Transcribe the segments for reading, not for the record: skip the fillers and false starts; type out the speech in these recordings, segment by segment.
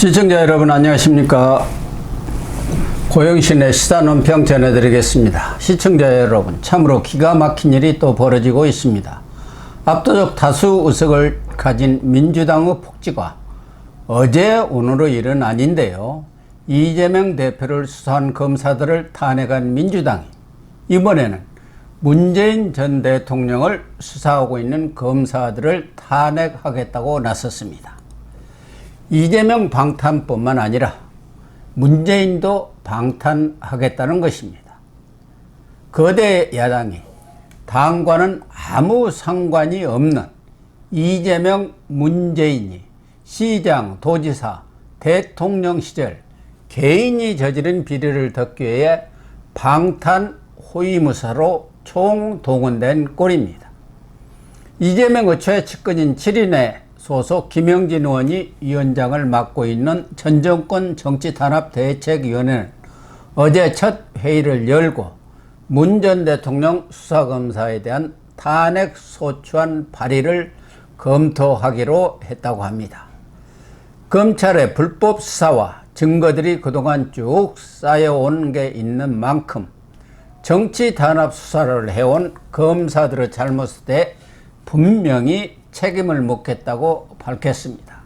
시청자 여러분 안녕하십니까. 고영신의 시사논평 전해드리겠습니다. 시청자 여러분, 참으로 기가 막힌 일이 또 벌어지고 있습니다. 압도적 다수 의석을 가진 민주당의 폭지가 어제 오늘의 일은 아닌데요, 이재명 대표를 수사한 검사들을 탄핵한 민주당이 이번에는 문재인 전 대통령을 수사하고 있는 검사들을 탄핵하겠다고 나섰습니다. 이재명 방탄뿐만 아니라 문재인도 방탄하겠다는 것입니다. 거대 야당이 당과는 아무 상관이 없는 이재명, 문재인이 시장, 도지사, 대통령 시절 개인이 저지른 비리를 덮기 위해 방탄 호위무사로 총동원된 꼴입니다. 이재명의 최측근인 7인의 소속 김영진 의원이 위원장을 맡고 있는 전 정권 정치탄압대책위원회는 어제 첫 회의를 열고 문 전 대통령 수사검사에 대한 탄핵 소추안 발의를 검토하기로 했다고 합니다. 검찰의 불법 수사와 증거들이 그동안 쭉 쌓여온 게 있는 만큼 정치 탄압 수사를 해온 검사들의 잘못에 대해 분명히 책임을 묻겠다고 밝혔습니다.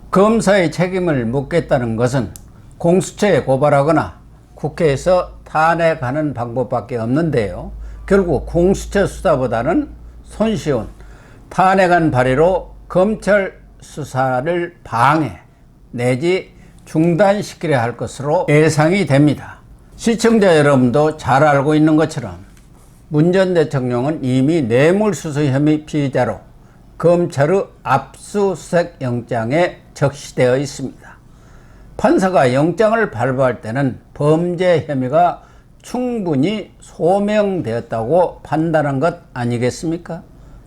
검사의 책임을 묻겠다는 것은 공수처에 고발하거나 국회에서 탄핵하는 방법밖에 없는데요, 결국 공수처 수사보다는 손쉬운 탄핵안 발의로 검찰 수사를 방해 내지 중단시키려 할 것으로 예상이 됩니다. 시청자 여러분도 잘 알고 있는 것처럼 문 전 대통령은 이미 뇌물수수 혐의 피의자로 검찰의 압수수색 영장에 적시되어 있습니다. 판사가 영장을 발부할 때는 범죄 혐의가 충분히 소명되었다고 판단한 것 아니겠습니까?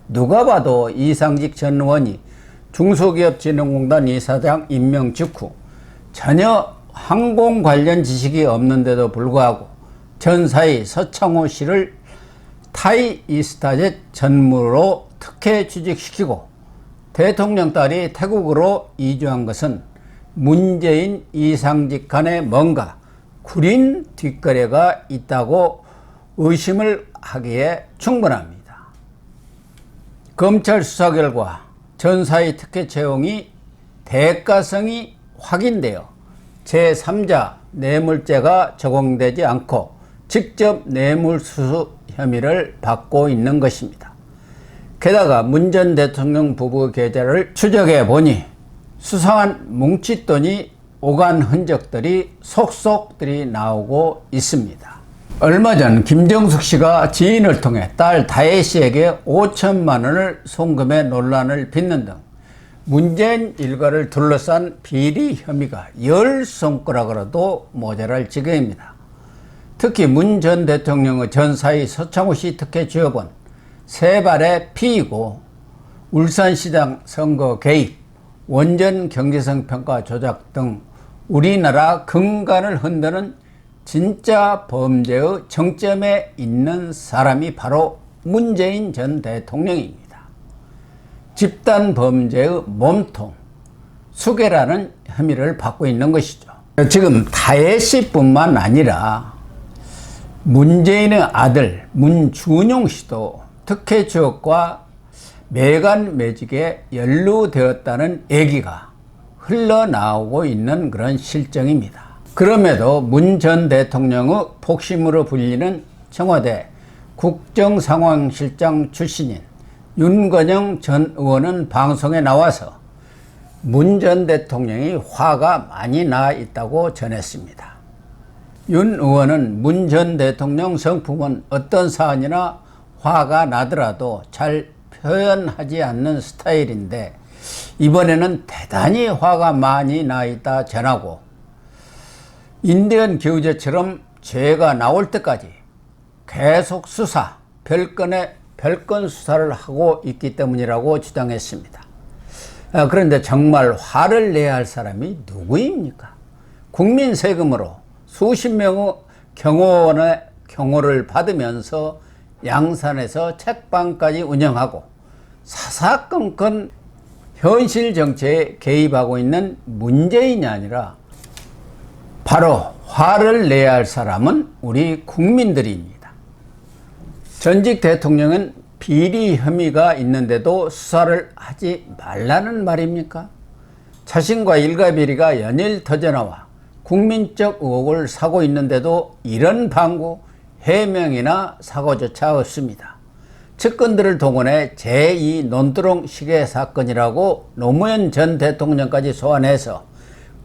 누가 봐도 이상직 전 의원이 중소기업진흥공단 이사장 임명 직후 전혀 항공 관련 지식이 없는데도 불구하고 전사의 서창호 씨를 타이 이스타젯 전무로 특혜 취직시키고 대통령 딸이 태국으로 이주한 것은 문재인 이상직 간에 뭔가 구린 뒷거래가 있다고 의심을 하기에 충분합니다. 검찰 수사 결과 전사의 특혜 채용이 대가성이 확인되어 제3자 뇌물죄가 적용되지 않고 직접 뇌물수수 혐의를 받고 있는 것입니다. 게다가 문 전 대통령 부부 계좌를 추적해 보니 수상한 뭉칫돈이 오간 흔적들이 속속들이 나오고 있습니다. 얼마 전 김정숙 씨가 지인을 통해 딸 다혜 씨에게 5천만 원을 송금해 논란을 빚는 등 문재인 일가를 둘러싼 비리 혐의가 10손가락으로도 모자랄 지경입니다. 특히 문 전 대통령의 전사의 서창호 씨 특혜 주업은 세발의 피이고 울산시장 선거 개입, 원전 경제성 평가 조작 등 우리나라 근간을 흔드는 진짜 범죄의 정점에 있는 사람이 바로 문재인 전 대통령입니다. 집단 범죄의 몸통, 수괴라는 혐의를 받고 있는 것이죠. 지금 다혜 씨뿐만 아니라 문재인의 아들 문준용 씨도 특혜 주업과 매간 매직에 연루되었다는 얘기가 흘러나오고 있는 그런 실정입니다. 그럼에도 문 전 대통령의 폭심으로 불리는 청와대 국정상황실장 출신인 윤건영 전 의원은 방송에 나와서 문 전 대통령이 화가 많이 나 있다고 전했습니다. 윤 의원은 문 전 대통령 성품은 어떤 사안이나 화가 나더라도 잘 표현하지 않는 스타일인데 이번에는 대단히 화가 많이 나 있다 전하고, 인대현 기우제처럼 죄가 나올 때까지 계속 수사, 별건에 별건 수사를 하고 있기 때문이라고 주장했습니다. 그런데 정말 화를 내야 할 사람이 누구입니까? 국민 세금으로 수십 명의 경호원의 경호를 받으면서 양산에서 책방까지 운영하고 사사건건 현실 정치에 개입하고 있는 문재인이 아니라 바로 화를 내야 할 사람은 우리 국민들입니다. 전직 대통령은 비리 혐의가 있는데도 수사를 하지 말라는 말입니까? 자신과 일가 비리가 연일 터져나와 국민적 의혹을 사고 있는데도 이런 방구, 해명이나 사과조차 없습니다. 측근들을 동원해 제2 논두렁 시계 사건이라고 노무현 전 대통령까지 소환해서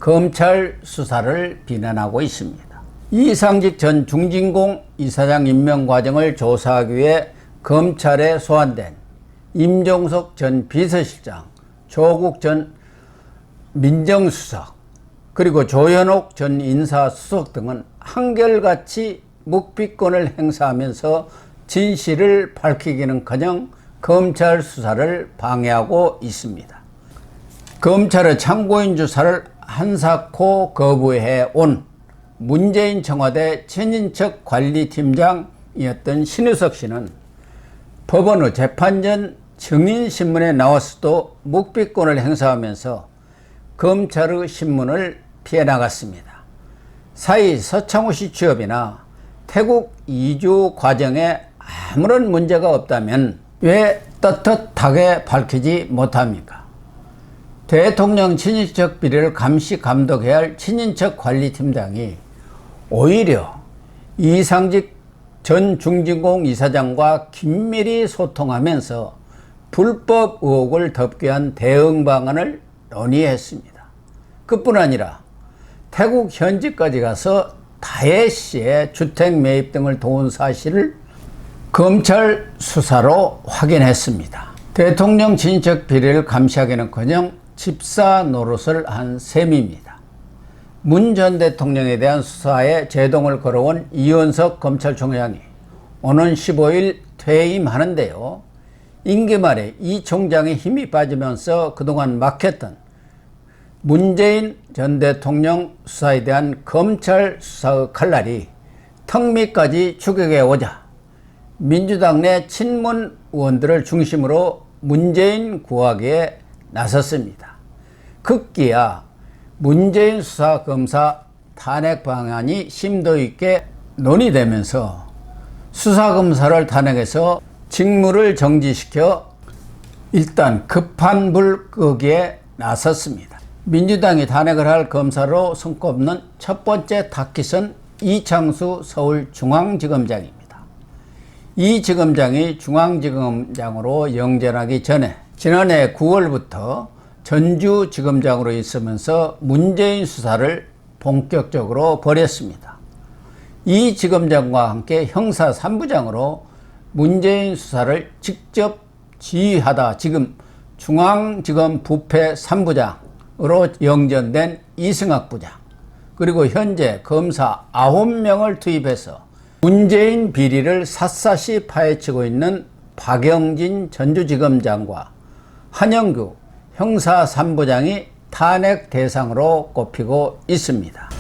검찰 수사를 비난하고 있습니다. 이상직 전 중진공 이사장 임명 과정을 조사하기 위해 검찰에 소환된 임종석 전 비서실장, 조국 전 민정수석, 그리고 조현옥 전 인사수석 등은 한결같이 묵비권을 행사하면서 진실을 밝히기는커녕 검찰 수사를 방해하고 있습니다. 검찰의 참고인 조사를 한사코 거부해 온 문재인 청와대 친인척 관리팀장이었던 신우석 씨는 법원 후 재판 전 증인신문에 나왔어도 묵비권을 행사하면서 검찰의 신문을 피해 나갔습니다. 사이 서창호 씨 취업이나 태국 이주 과정에 아무런 문제가 없다면 왜 떳떳하게 밝히지 못합니까? 대통령 친인척 비리를 감시 감독해야 할 친인척 관리팀장이 오히려 이상직 전 중진공 이사장과 긴밀히 소통하면서 불법 의혹을 덮기 위한 대응 방안을 논의했습니다. 그뿐 아니라 태국 현지까지 가서 다혜 씨의 주택 매입 등을 도운 사실을 검찰 수사로 확인했습니다. 대통령 친인척 비리를 감시하기는커녕 집사 노릇을 한 셈입니다. 문 전 대통령에 대한 수사에 제동을 걸어온 이원석 검찰총장이 오는 15일 퇴임하는데요. 임기 말에 이 총장의 힘이 빠지면서 그동안 막혔던 문재인 전 대통령 수사에 대한 검찰 수사의 칼날이 턱 밑까지 추격해 오자 민주당 내 친문 의원들을 중심으로 문재인 구하기에 나섰습니다. 급기야 문재인 수사검사 탄핵 방안이 심도 있게 논의되면서 수사검사를 탄핵해서 직무를 정지시켜 일단 급한 불 끄기에 나섰습니다. 민주당이 탄핵을 할 검사로 손꼽는 첫 번째 타깃은 이창수 서울중앙지검장입니다. 이 지검장이 중앙지검장으로 영전하기 전에 지난해 9월부터 전주지검장으로 있으면서 문재인 수사를 본격적으로 벌였습니다. 이 지검장과 함께 형사 3부장으로 문재인 수사를 직접 지휘하다 지금 중앙지검 부패 3부장으로 영전된 이승학 부장, 그리고 현재 검사 9명을 투입해서 문재인 비리를 샅샅이 파헤치고 있는 박영진 전주지검장과 한영규 형사 3부장이 탄핵 대상으로 꼽히고 있습니다.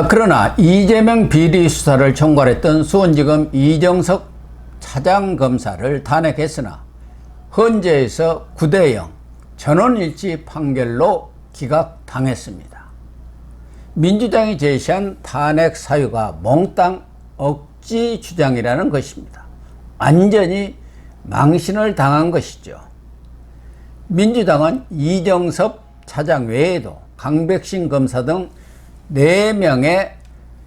그러나 이재명 비리 수사를 총괄했던 수원지검 이정석 차장검사를 탄핵했으나 헌재에서 9대0 전원일치 판결로 기각당했습니다. 민주당이 제시한 탄핵 사유가 몽땅 억지 주장이라는 것입니다. 완전히 망신을 당한 것이죠. 민주당은 이정섭 차장 외에도 강백신 검사 등 4명의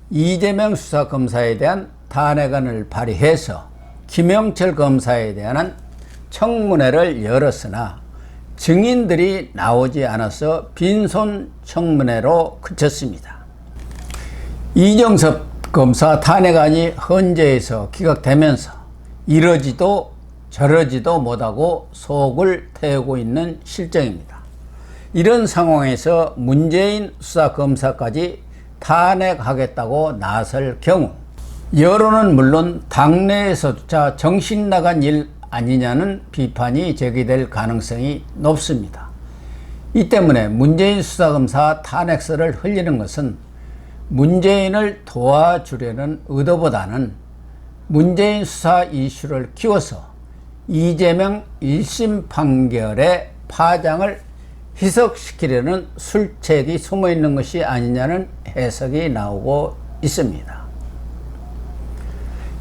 이재명 수사검사에 대한 탄핵안을 발의해서 김영철 검사에 대한 청문회를 열었으나 증인들이 나오지 않아서 빈손 청문회로 그쳤습니다. 이정섭 검사 탄핵안이 헌재에서 기각되면서 이러지도 저러지도 못하고 속을 태우고 있는 실정입니다. 이런 상황에서 문재인 수사검사까지 탄핵하겠다고 나설 경우 여론은 물론 당내에서조차 정신 나간 일 아니냐는 비판이 제기될 가능성이 높습니다. 이 때문에 문재인 수사검사 탄핵설을 흘리는 것은 문재인을 도와주려는 의도보다는 문재인 수사 이슈를 키워서 이재명 1심 판결의 파장을 희석시키려는 술책이 숨어 있는 것이 아니냐는 해석이 나오고 있습니다.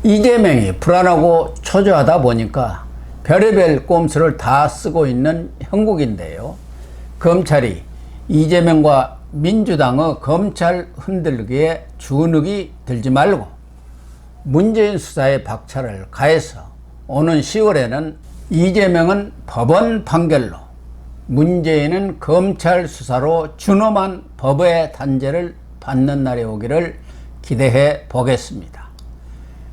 이재명이 불안하고 초조하다 보니까 별의별 꼼수를 다 쓰고 있는 형국인데요. 검찰이 이재명과 민주당의 검찰 흔들기에 주눅이 들지 말고 문재인 수사에 박차를 가해서 오는 10월에는 이재명은 법원 판결로, 문재인은 검찰 수사로 준엄한 법의 단죄를 받는 날이 오기를 기대해 보겠습니다.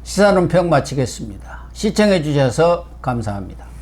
시사논평 마치겠습니다. 시청해 주셔서 감사합니다.